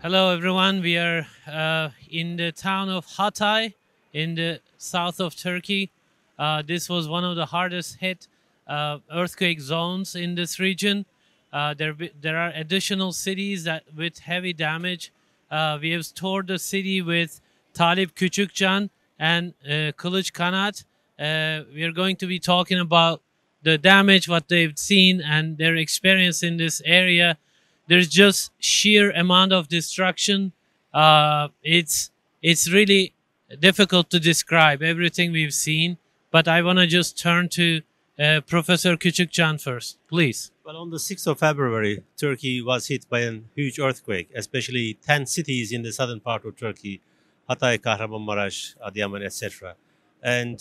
Hello, everyone. We are in the town of Hatay in the south of Turkey. This was one of the hardest hit earthquake zones in this region. There are additional cities that with heavy damage. We have toured the city with Talip, Küçükcan, and Kılıç, Kanat. We are going to be talking about the damage, what they've seen, and their experience in this area. There's just sheer amount of destruction. It's really difficult to describe everything we've seen. But I want to just turn to Professor Küçükcan first, please. Well, on the 6th of February, Turkey was hit by a huge earthquake, especially 10 cities in the southern part of Turkey, Hatay, Kahramanmaraş, Adıyaman, etc. And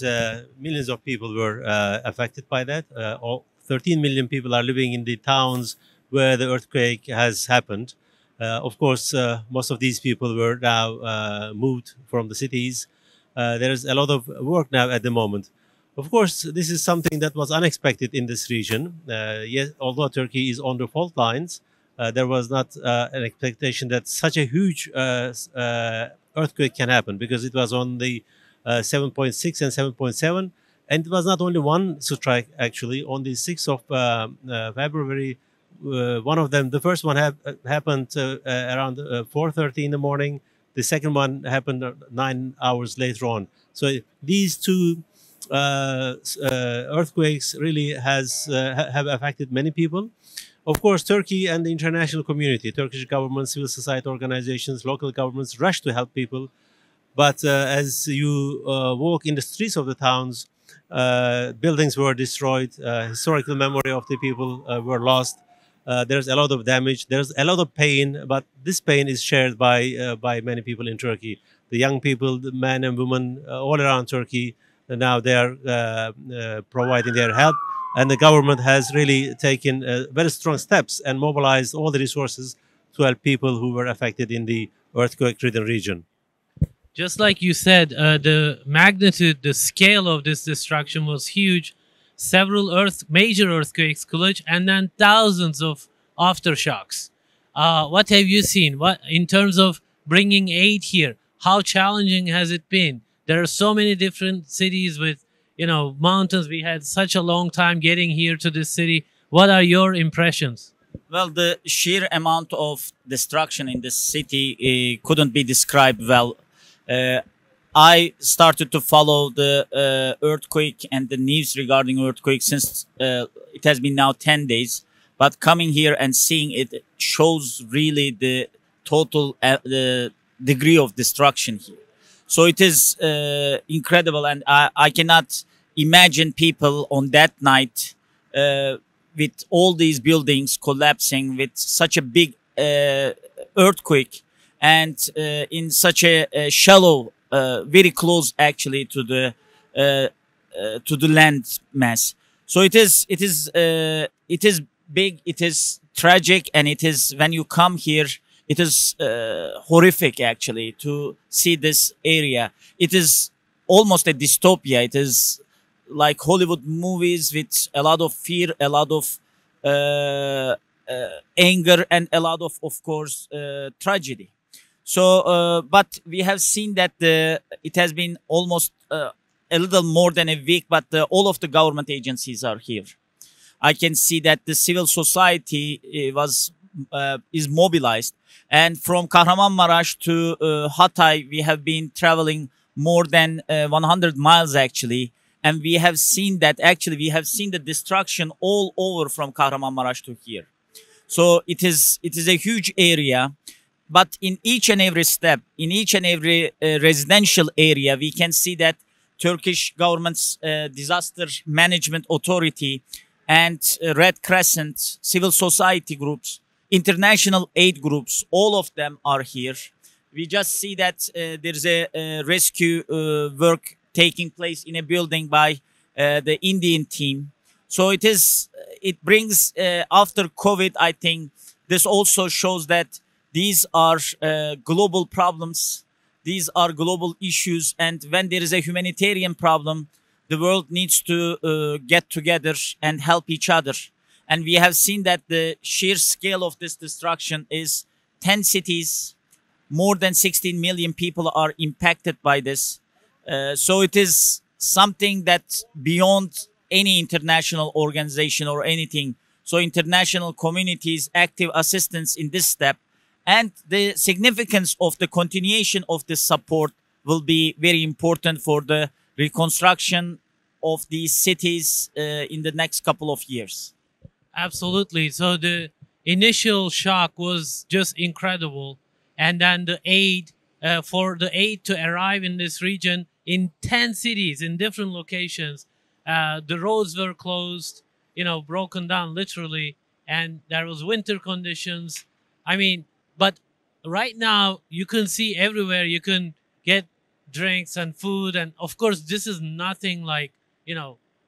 millions of people were affected by that. 13 million people are living in the towns where the earthquake has happened. Of course, most of these people were now moved from the cities. There is a lot of work now at the moment. Of course, this is something that was unexpected in this region. Yes, although Turkey is on the fault lines, there was not an expectation that such a huge earthquake can happen, because it was on the 7.6 and 7.7. And it was not only one strike, actually. On the 6th of February, one of them, the first one happened around 4:30 in the morning. The second one happened 9 hours later on. So these two earthquakes really have affected many people. Of course, Turkey and the international community, Turkish government, civil society organizations, local governments rushed to help people. But as you walk in the streets of the towns, buildings were destroyed, historical memory of the people were lost. There's a lot of damage. There's a lot of pain, but this pain is shared by many people in Turkey. The young people, the men and women all around Turkey, now they are providing their help, and the government has really taken very strong steps and mobilized all the resources to help people who were affected in the earthquake-ridden region. Just like you said, the magnitude, the scale of this destruction was huge. Several major earthquakes, Kılıç, and then thousands of aftershocks. What have you seen? What in terms of bringing aid here? How challenging has it been? There are so many different cities with, mountains. We had such a long time getting here to this city. What are your impressions? Well, the sheer amount of destruction in this city couldn't be described well. I started to follow the earthquake and the news regarding earthquake since it has been now 10 days. But coming here and seeing it shows really the total the degree of destruction here. So it is incredible, and I cannot imagine people on that night with all these buildings collapsing, with such a big earthquake, and in such a shallow, very close actually to the land mass. So it is big, it is tragic, and it is, when you come here, it is horrific actually to see this area. It is almost a dystopia. It is like Hollywood movies with a lot of fear, a lot of anger, and a lot of course, tragedy. So, but we have seen that it has been almost a little more than a week, but all of the government agencies are here. I can see that the civil society is mobilized. And from Kahramanmaraş to Hatay, we have been traveling more than 100 miles actually. And we have seen that actually we have seen the destruction all over from Kahramanmaraş to here. So it is a huge area. But in each and every step, in each and every residential area, we can see that Turkish government's disaster management authority and Red Crescent, civil society groups, international aid groups, all of them are here. We just see that there's a rescue work taking place in a building by the Indian team. So it brings, after COVID, I think this also shows that these are global problems. These are global issues. And when there is a humanitarian problem, the world needs to get together and help each other. And we have seen that the sheer scale of this destruction is 10 cities, more than 16 million people are impacted by this. So it is something that beyond any international organization or anything. So international communities, active assistance in this step, and the significance of the continuation of this support will be very important for the reconstruction of these cities in the next couple of years. Absolutely. So the initial shock was just incredible. And then the aid, for the aid to arrive in this region in 10 cities in different locations, the roads were closed, broken down literally. And there was winter conditions. I mean, but right now you can see everywhere you can get drinks and food. And of course, this is nothing like,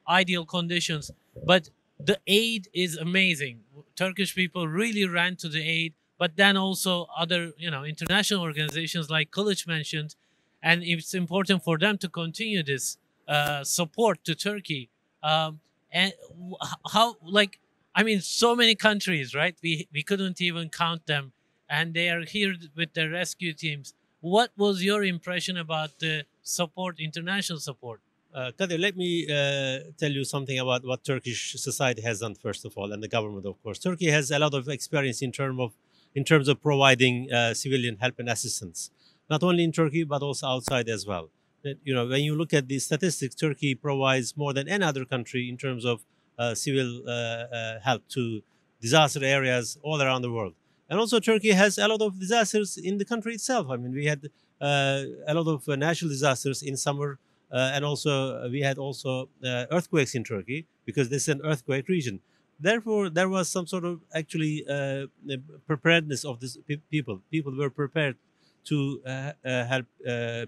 ideal conditions, but the aid is amazing. Turkish people really ran to the aid, but then also other, international organizations like Kılıç mentioned, and it's important for them to continue this support to Turkey. And how, so many countries, right? We couldn't even count them, and they are here with their rescue teams. What was your impression about the support, international support? Kadir, let me tell you something about what Turkish society has done, first of all, and the government, of course. Turkey has a lot of experience in terms of providing civilian help and assistance, not only in Turkey, but also outside as well. When you look at the statistics, Turkey provides more than any other country in terms of civil help to disaster areas all around the world. And also Turkey has a lot of disasters in the country itself. I mean, we had a lot of natural disasters in summer, and also we had also earthquakes in Turkey, because this is an earthquake region. Therefore, there was some sort of actually preparedness of this people. People were prepared to help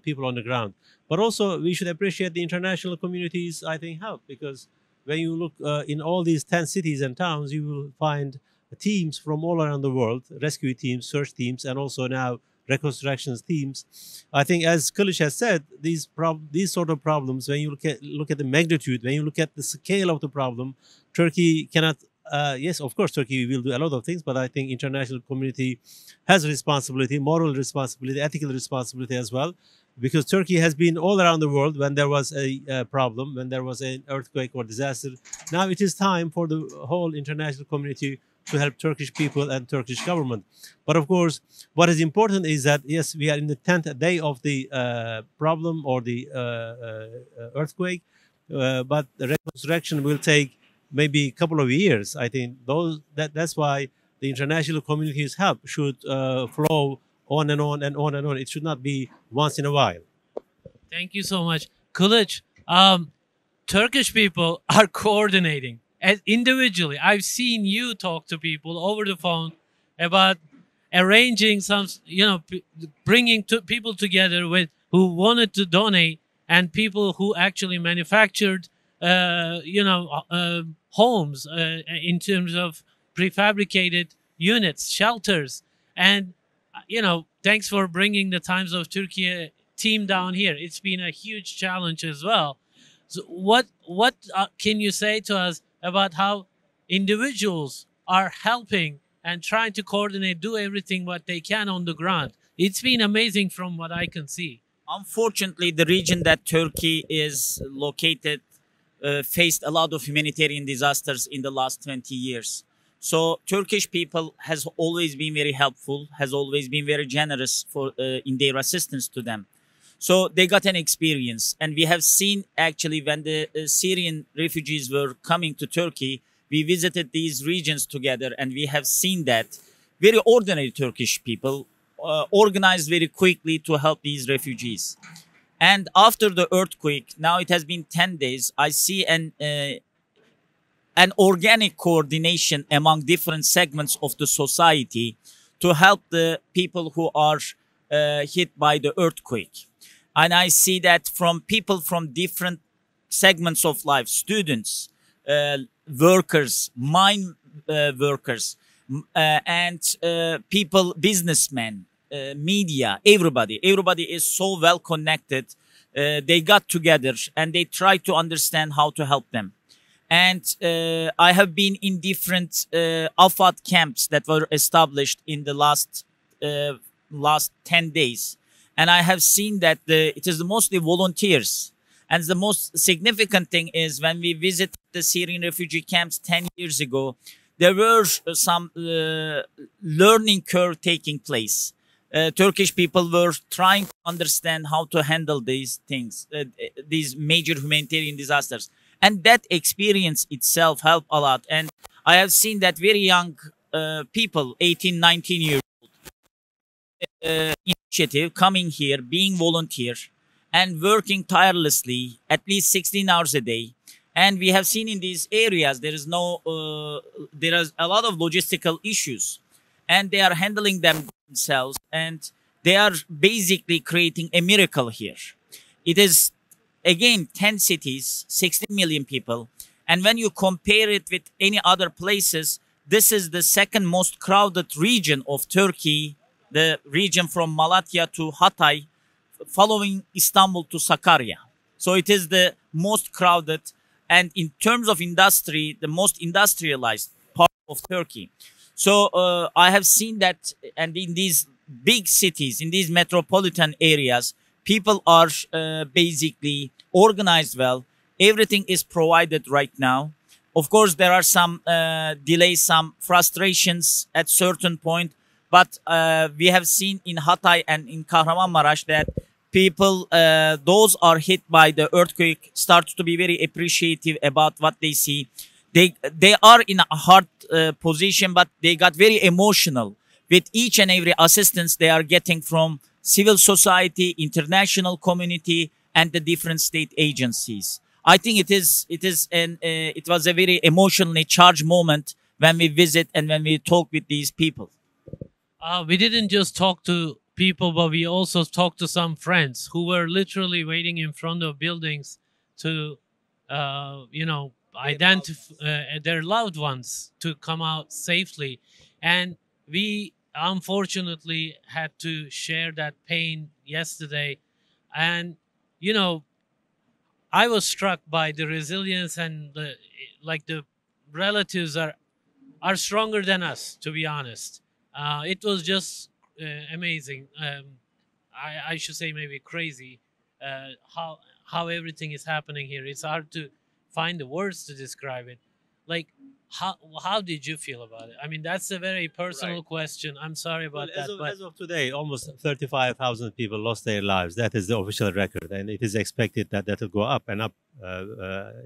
people on the ground. But also, we should appreciate the international community's, I think, help, because when you look in all these 10 cities and towns, you will find teams from all around the world, rescue teams, search teams, and also now reconstruction teams. I think, as Kılıç has said, these sort of problems, when you look at the magnitude, when you look at the scale of the problem, Turkey cannot. Yes, of course, Turkey will do a lot of things, but I think international community has responsibility, moral responsibility, ethical responsibility as well, because Turkey has been all around the world when there was a problem, when there was an earthquake or disaster. Now it is time for the whole international community to help Turkish people and Turkish government. But of course, what is important is that, yes, we are in the 10th day of the problem or the earthquake, but the reconstruction will take maybe a couple of years. I think that's why the international community's help should flow on and on and on and on. It should not be once in a while. Thank you so much. Kılıç, Turkish people are coordinating. As individually, I've seen you talk to people over the phone about arranging some, bringing people together who wanted to donate, and people who actually manufactured, homes in terms of prefabricated units, shelters, and thanks for bringing the Times of Turkey team down here. It's been a huge challenge as well. So what can you say to us about how individuals are helping and trying to coordinate, do everything what they can on the ground? It's been amazing from what I can see. Unfortunately, the region that Turkey is located faced a lot of humanitarian disasters in the last 20 years. So Turkish people has always been very helpful, has always been very generous in their assistance to them. So they got an experience, and we have seen actually when the Syrian refugees were coming to Turkey, we visited these regions together, and we have seen that very ordinary Turkish people organized very quickly to help these refugees. And after the earthquake, now it has been 10 days, I see an organic coordination among different segments of the society to help the people who are hit by the earthquake. And I see that from people from different segments of life, students, workers, mine workers, and people, businessmen, media, everybody is so well connected. They got together and they tried to understand how to help them. And I have been in different Afad camps that were established in the last last 10 days. And I have seen that it is mostly volunteers. And the most significant thing is when we visited the Syrian refugee camps 10 years ago, there were some learning curve taking place. Turkish people were trying to understand how to handle these things, these major humanitarian disasters. And that experience itself helped a lot. And I have seen that very young people, 18, 19 years old, initiative coming here, being volunteer and working tirelessly, at least 16 hours a day. And we have seen in these areas, there is a lot of logistical issues, and they are handling them themselves, and they are basically creating a miracle here. It is, again, 10 cities, 16 million people. And when you compare it with any other places, this is the second most crowded region of Turkey, the region from Malatya to Hatay, following Istanbul to Sakarya. So it is the most crowded, and in terms of industry, the most industrialized part of Turkey. So I have seen that, and in these big cities, in these metropolitan areas, people are basically organized well. Everything is provided right now. Of course, there are some delays, some frustrations at certain point, but we have seen in Hatay and in Kahramanmaraş that people, those are hit by the earthquake, start to be very appreciative about what they see. They are in a hard position, but they got very emotional with each and every assistance they are getting from civil society, international community, and the different state agencies. I think it was a very emotionally charged moment when we visit and when we talk with these people. We didn't just talk to people, but we also talked to some friends who were literally waiting in front of buildings to, identify their loved ones to come out safely. And we unfortunately had to share that pain yesterday. And, I was struck by the resilience, and the relatives are stronger than us, to be honest. It was just amazing. I should say maybe crazy how everything is happening here. It's hard to find the words to describe it. Like, how did you feel about it? I mean, that's a very personal question. I'm sorry about that. As of today, almost 35,000 people lost their lives. That is the official record, and it is expected that that will go up and up.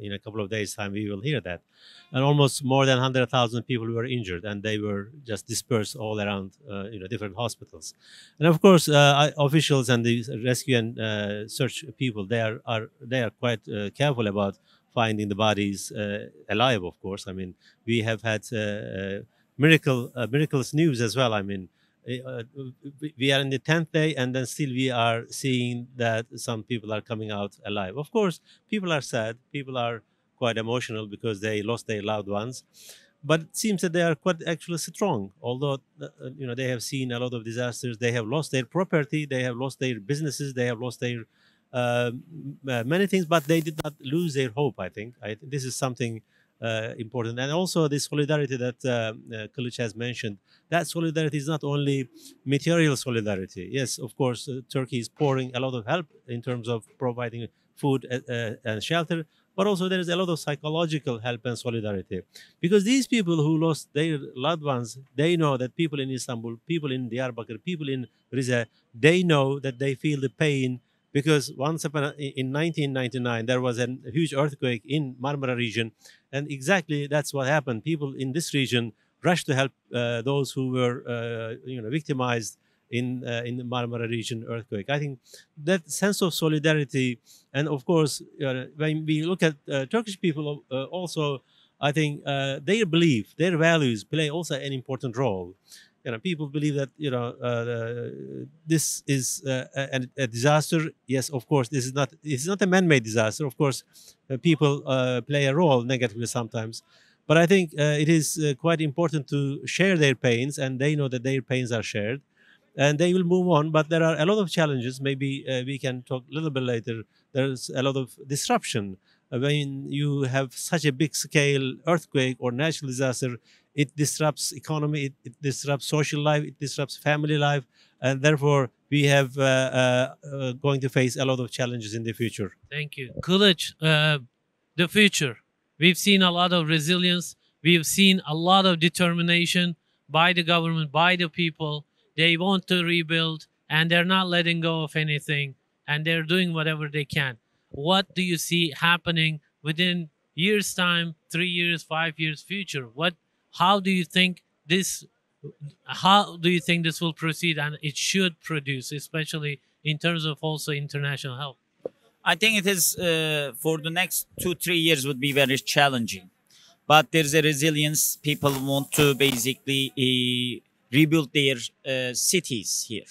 In a couple of days' time, we will hear that. And almost more than 100,000 people were injured, and they were just dispersed all around, different hospitals. And of course, officials and the rescue and search people, they are quite careful about finding the bodies alive. Of course, I mean, we have had miraculous news as well. I mean, we are in the 10th day, and then still we are seeing that some people are coming out alive. Of course, people are sad. People are quite emotional because they lost their loved ones. But it seems that they are quite actually strong. Although they have seen a lot of disasters, they have lost their property, they have lost their businesses, they have lost their many things, but they did not lose their hope. I think this is something important, and also the solidarity that Kılıç has mentioned. That solidarity is not only material solidarity. Yes, of course, Turkey is pouring a lot of help in terms of providing food and shelter, but also there is a lot of psychological help and solidarity, because these people who lost their loved ones, they know that people in Istanbul, people in Diyarbakır, people in Rize, they know that they feel the pain. Because once upon in 1999, there was a huge earthquake in Marmara region, and exactly that's what happened. People in this region rushed to help those who were, victimized in the Marmara region earthquake. I think that sense of solidarity, and of course, when we look at Turkish people, also, I think their belief, their values play also an important role. People believe that this is a disaster. Yes, of course, it's not a man-made disaster. Of course, people play a role negatively sometimes, but I think it is quite important to share their pains, and they know that their pains are shared, and they will move on. But there are a lot of challenges. Maybe we can talk a little bit later. There's a lot of disruption when you have such a big scale earthquake or natural disaster. it disrupts economy, it disrupts social life, it disrupts family life, and therefore we have going to face a lot of challenges in the future. Thank you. Kılıç, the future. We've seen a lot of resilience. We've seen a lot of determination by the government, by the people. They want to rebuild and they're not letting go of anything and they're doing whatever they can. What do you see happening within years' time, 3 years, 5 years future? How do you think this will proceed and it should produce, especially in terms of also international help? I think it is for the next 2-3 years would be very challenging, but there's a resilience. People want to basically rebuild their cities here,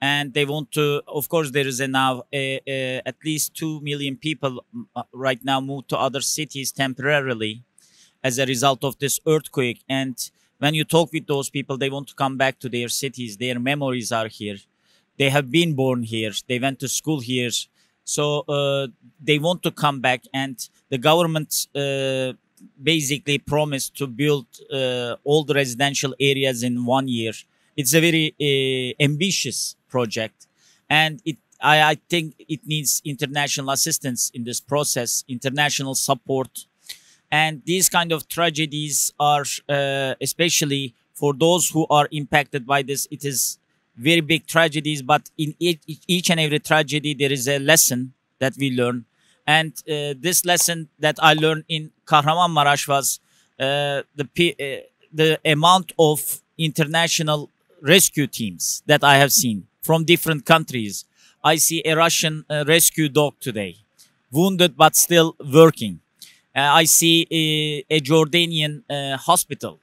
and they want to. Of course, there is now at least 2 million people right now moved to other cities temporarily as a result of this earthquake. And when you talk with those people, they want to come back to their cities. Their memories are here. They have been born here. They went to school here. So they want to come back, and the government basically promised to build all the residential areas in 1 year. It's a very ambitious project, and I think it needs international assistance in this process, international support. And these kind of tragedies are, especially for those who are impacted by this, it is very big tragedies, but in each and every tragedy, there is a lesson that we learn. And this lesson that I learned in Kahramanmaraş was the amount of international rescue teams that I have seen from different countries. I see a Russian rescue dog today, wounded but still working. I see a Jordanian hospital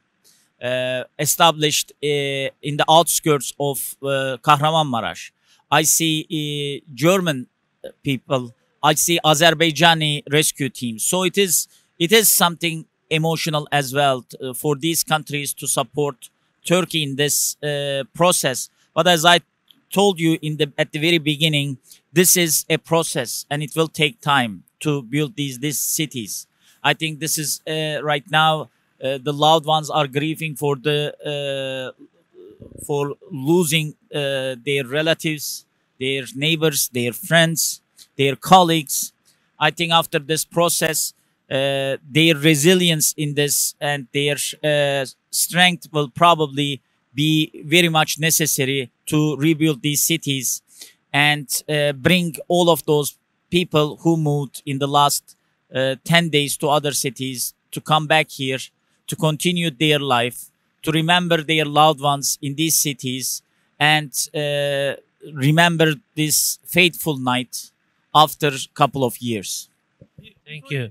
established in the outskirts of Kahramanmaraş. I see German people. I see Azerbaijani rescue teams. So it is something emotional as well for these countries to support Turkey in this process. But as I told you at the very beginning, this is a process and it will take time to build these cities. I think this is right now. The loved ones are grieving for losing their relatives, their neighbors, their friends, their colleagues. I think after this process, their resilience in this and their strength will probably be very much necessary to rebuild these cities and bring all of those people who moved in the last 10 days to other cities to come back here, to continue their life, to remember their loved ones in these cities, and remember this fateful night after a couple of years. Thank you.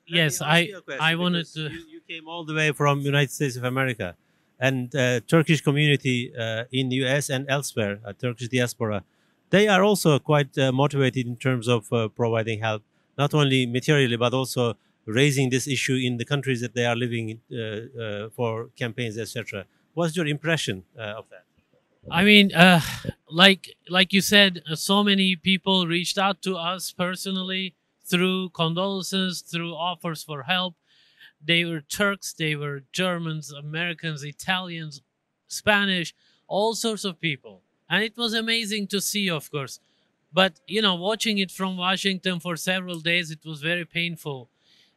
Yes, I wanted to. You came all the way from United States of America, and Turkish community in the US and elsewhere, Turkish diaspora, they are also quite motivated in terms of providing help, not only materially but also raising this issue in the countries that they are living for campaigns, etc. What's your impression of that? I mean, like you said, so many people reached out to us personally through condolences, through offers for help. They were Turks, they were Germans, Americans, Italians, Spanish, all sorts of people. And it was amazing to see, of course. But, you know, watching it from Washington for several days, it was very painful.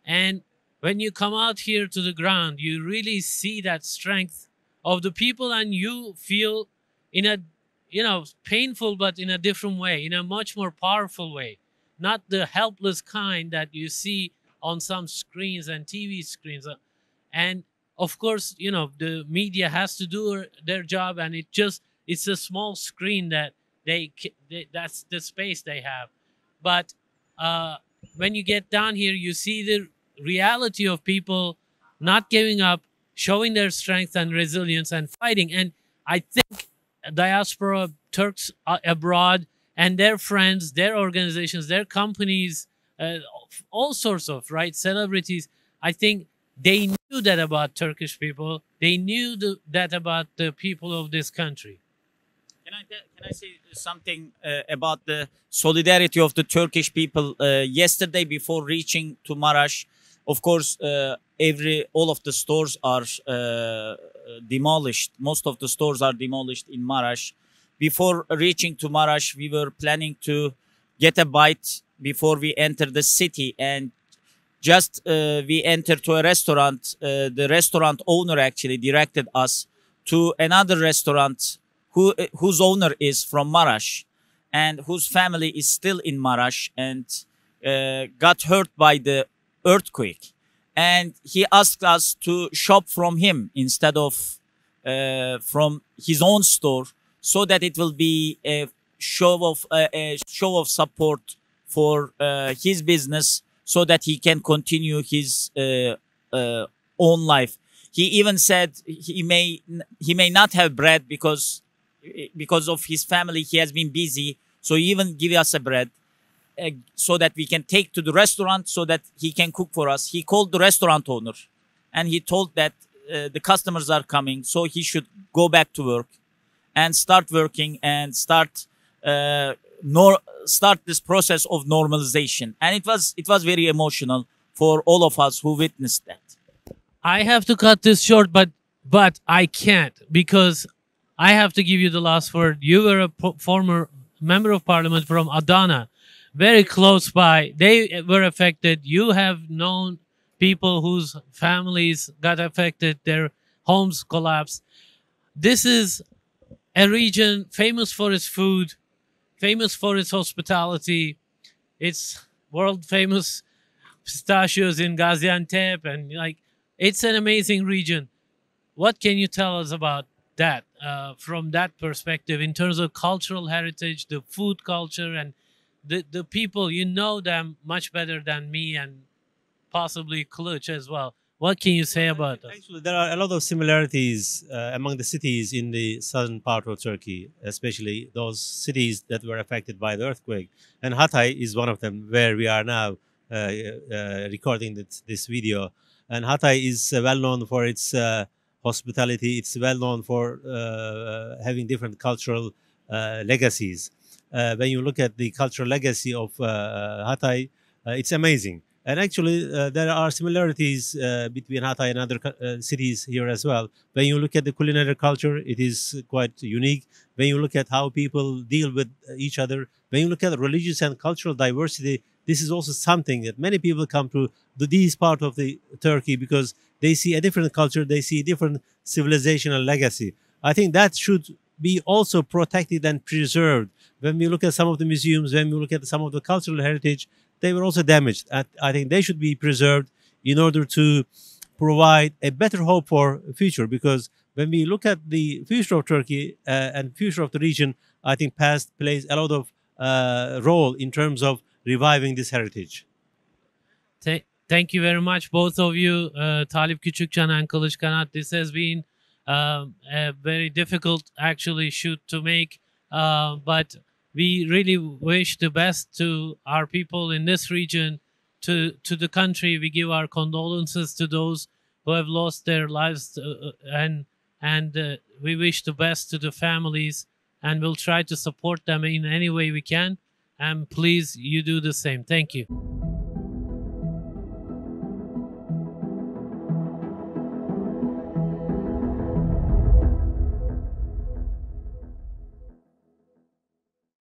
And when you come out here to the ground, you really see that strength of the people, and you feel in a, you know, painful, but in a different way, in a much more powerful way. Not the helpless kind that you see on some screens and TV screens. And of course, you know, the media has to do their job, and it's a small screen that that's the space they have. But when you get down here, you see the reality of people not giving up, showing their strength and resilience and fighting. And I think diaspora Turks abroad and their friends, their organizations, their companies, all sorts of celebrities, I think they knew that about Turkish people. They knew that about the people of this country. Can I say something about the solidarity of the Turkish people? Yesterday, before reaching to Maraş, of course, all of the stores are demolished. Most of the stores are demolished in Marash. Before reaching to Marash, we were planning to get a bite before we enter the city, and just we entered to a restaurant. The restaurant owner actually directed us to another restaurant whose owner is from Marash and whose family is still in Marash and got hurt by the earthquake. And he asked us to shop from him instead of from his own store, so that it will be a show of support for his business, so that he can continue his own life. He even said he may not have bread because of his family. He has been busy, so he even give us a bread so that we can take to the restaurant, so that he can cook for us. He called the restaurant owner and he told that the customers are coming, so he should go back to work and start working and start this process of normalization. And it was very emotional for all of us who witnessed that. I have to cut this short, but I can't, because I have to give you the last word. You were a former member of parliament from Adana, very close by. They were affected. You have known people whose families got affected, their homes collapsed. This is a region famous for its food, famous for its hospitality. It's world famous pistachios in Gaziantep, and it's an amazing region. What can you tell us about that from that perspective, in terms of cultural heritage, the food culture, and the people? You know them much better than me and possibly Kılıç as well. What can you say about that? Actually, there are a lot of similarities among the cities in the southern part of Turkey, especially those cities that were affected by the earthquake. And Hatay is one of them, where we are now recording this video. And Hatay is well known for its hospitality. It's well known for having different cultural legacies. When you look at the cultural legacy of Hatay, it's amazing. And actually, there are similarities between Hatay and other cities here as well. When you look at the culinary culture, it is quite unique. When you look at how people deal with each other, when you look at religious and cultural diversity, this is also something that many people come to this part of the Turkey because they see a different culture, they see a different civilizational legacy. I think that should be also protected and preserved. When we look at some of the museums, when we look at some of the cultural heritage, they were also damaged. I think they should be preserved in order to provide a better hope for the future. Because when we look at the future of Turkey and future of the region, I think past plays a lot of role in terms of reviving this heritage. Thank you very much, both of you, Talip Küçükcan and Kılıç Kanat. This has been a very difficult, actually, shoot to make, but we really wish the best to our people in this region, to the country. We give our condolences to those who have lost their lives, and we wish the best to the families, and we'll try to support them in any way we can. And please, you do the same. Thank you.